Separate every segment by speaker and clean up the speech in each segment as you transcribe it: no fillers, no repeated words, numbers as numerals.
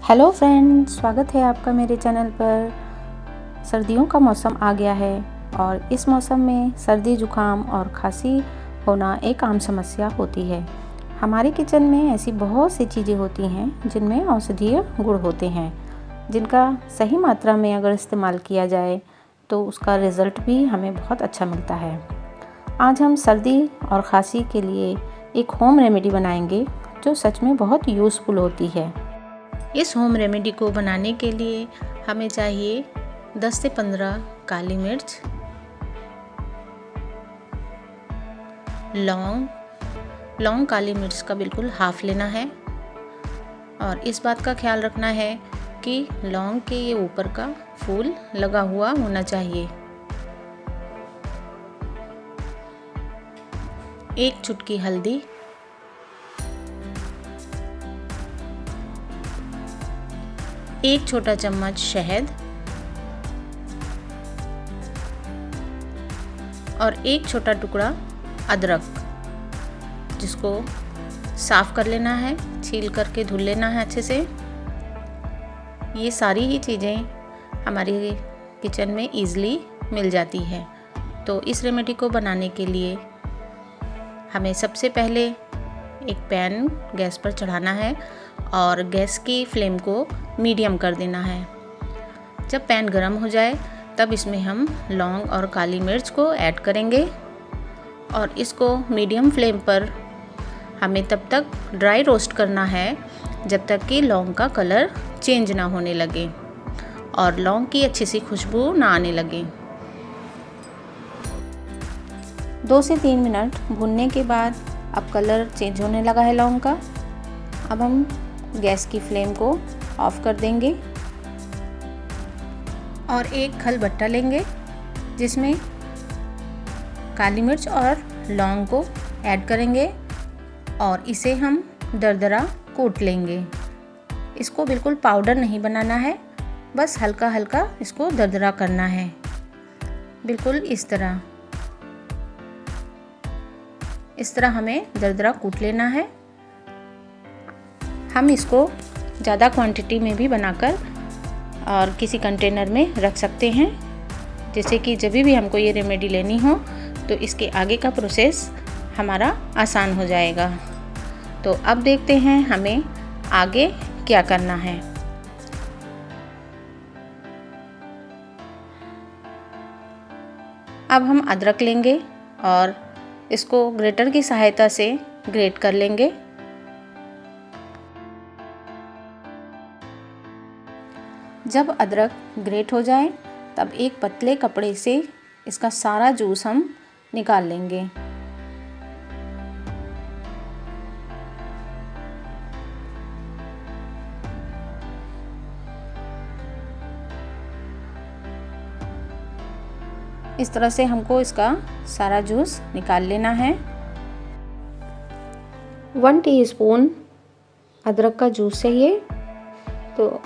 Speaker 1: Hello friends, स्वागत है आपका मेरे चैनल पर। सर्दियों का मौसम आ गया है और इस मौसम में सर्दी जुकाम और खांसी होना एक आम समस्या होती है। हमारे किचन में ऐसी बहुत सी चीज़ें होती हैं जिनमें औषधीय गुण होते हैं, जिनका सही मात्रा में अगर इस्तेमाल किया जाए तो उसका रिज़ल्ट भी हमें बहुत अच्छा मिलता है। आज हम सर्दी और खांसी के लिए एक होम रेमेडी बनाएंगे जो सच में बहुत यूज़फुल होती है। इस होम रेमेडी को बनाने के लिए हमें चाहिए 10 से 15 काली मिर्च, लौंग काली मिर्च का बिल्कुल हाफ लेना है और इस बात का ख्याल रखना है कि लौंग के ये ऊपर का फूल लगा हुआ होना चाहिए। 1 चुटकी हल्दी, 1 छोटा चम्मच शहद और 1 छोटा टुकड़ा अदरक, जिसको साफ़ कर लेना है, छील करके धुल लेना है अच्छे से। ये सारी ही चीज़ें हमारी किचन में ईज़िली मिल जाती है। तो इस रेमेडी को बनाने के लिए हमें सबसे पहले एक पैन गैस पर चढ़ाना है और गैस की फ्लेम को मीडियम कर देना है। जब पैन गर्म हो जाए तब इसमें हम लौंग और काली मिर्च को ऐड करेंगे और इसको मीडियम फ्लेम पर हमें तब तक ड्राई रोस्ट करना है जब तक कि लौंग का कलर चेंज ना होने लगे और लौंग की अच्छी सी खुशबू ना आने लगे। 2 से 3 मिनट भूनने के बाद अब कलर चेंज होने लगा है लौंग का। अब हम गैस की फ्लेम को ऑफ कर देंगे और एक खलबट्टा लेंगे जिसमें काली मिर्च और लौंग को ऐड करेंगे और इसे हम दरदरा कूट लेंगे। इसको बिल्कुल पाउडर नहीं बनाना है, बस हल्का हल्का इसको दरदरा करना है, बिल्कुल इस तरह हमें दरदरा कूट लेना है। हम इसको ज़्यादा क्वांटिटी में भी बनाकर और किसी कंटेनर में रख सकते हैं, जैसे कि जब भी हमको ये रेमेडी लेनी हो तो इसके आगे का प्रोसेस हमारा आसान हो जाएगा। तो अब देखते हैं हमें आगे क्या करना है। अब हम अदरक लेंगे और इसको ग्रेटर की सहायता से ग्रेट कर लेंगे। जब अदरक ग्रेट हो जाए तब एक पतले कपड़े से इसका सारा जूस हम निकाल लेंगे। इस तरह से हमको इसका सारा जूस निकाल लेना है। 1 टीस्पून अदरक का जूस चाहिए, तो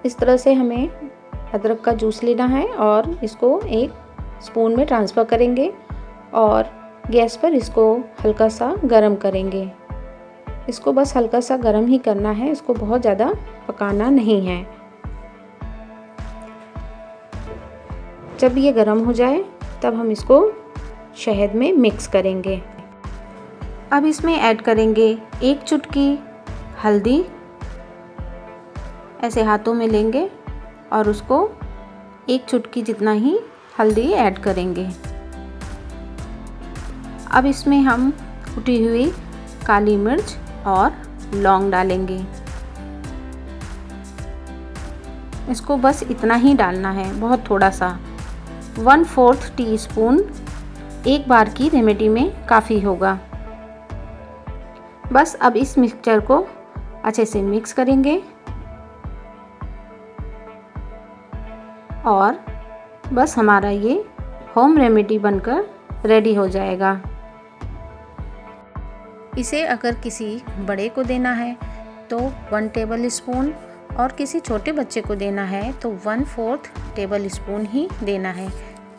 Speaker 1: इस तरह से हमें अदरक का जूस लेना है और इसको एक स्पून में ट्रांसफ़र करेंगे और गैस पर इसको हल्का सा गरम करेंगे। इसको बस हल्का सा गरम ही करना है, इसको बहुत ज़्यादा पकाना नहीं है। जब ये गरम हो जाए तब हम इसको शहद में मिक्स करेंगे। अब इसमें ऐड करेंगे 1 चुटकी हल्दी, ऐसे हाथों में लेंगे और उसको 1 चुटकी जितना ही हल्दी ऐड करेंगे। अब इसमें हम कुटी हुई काली मिर्च और लौंग डालेंगे। इसको बस इतना ही डालना है, बहुत थोड़ा सा, 1/4 टीस्पून एक बार की रेमेडी में काफ़ी होगा। बस अब इस मिक्सचर को अच्छे से मिक्स करेंगे और बस हमारा ये होम रेमेडी बनकर रेडी हो जाएगा। इसे अगर किसी बड़े को देना है तो 1 टेबल स्पून और किसी छोटे बच्चे को देना है तो 1/4 टेबल स्पून ही देना है,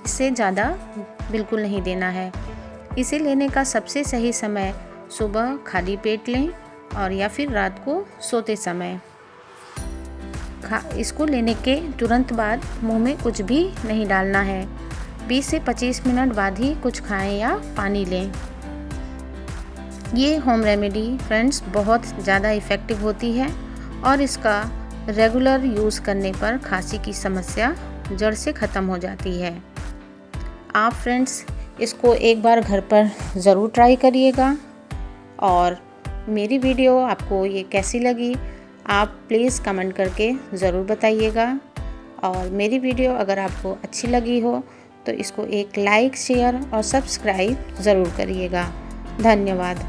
Speaker 1: इससे ज़्यादा बिल्कुल नहीं देना है। इसे लेने का सबसे सही समय सुबह खाली पेट लें और या फिर रात को सोते समय। इसको लेने के तुरंत बाद मुंह में कुछ भी नहीं डालना है। 20 से 25 मिनट बाद ही कुछ खाएं या पानी लें। ये होम रेमेडी फ्रेंड्स बहुत ज़्यादा इफ़ेक्टिव होती है और इसका रेगुलर यूज़ करने पर खांसी की समस्या जड़ से ख़त्म हो जाती है। आप फ्रेंड्स इसको एक बार घर पर ज़रूर ट्राई करिएगा और मेरी वीडियो आपको ये कैसी लगी आप प्लीज़ कमेंट करके ज़रूर बताइएगा। और मेरी वीडियो अगर आपको अच्छी लगी हो तो इसको एक लाइक, शेयर और सब्सक्राइब ज़रूर करिएगा। धन्यवाद।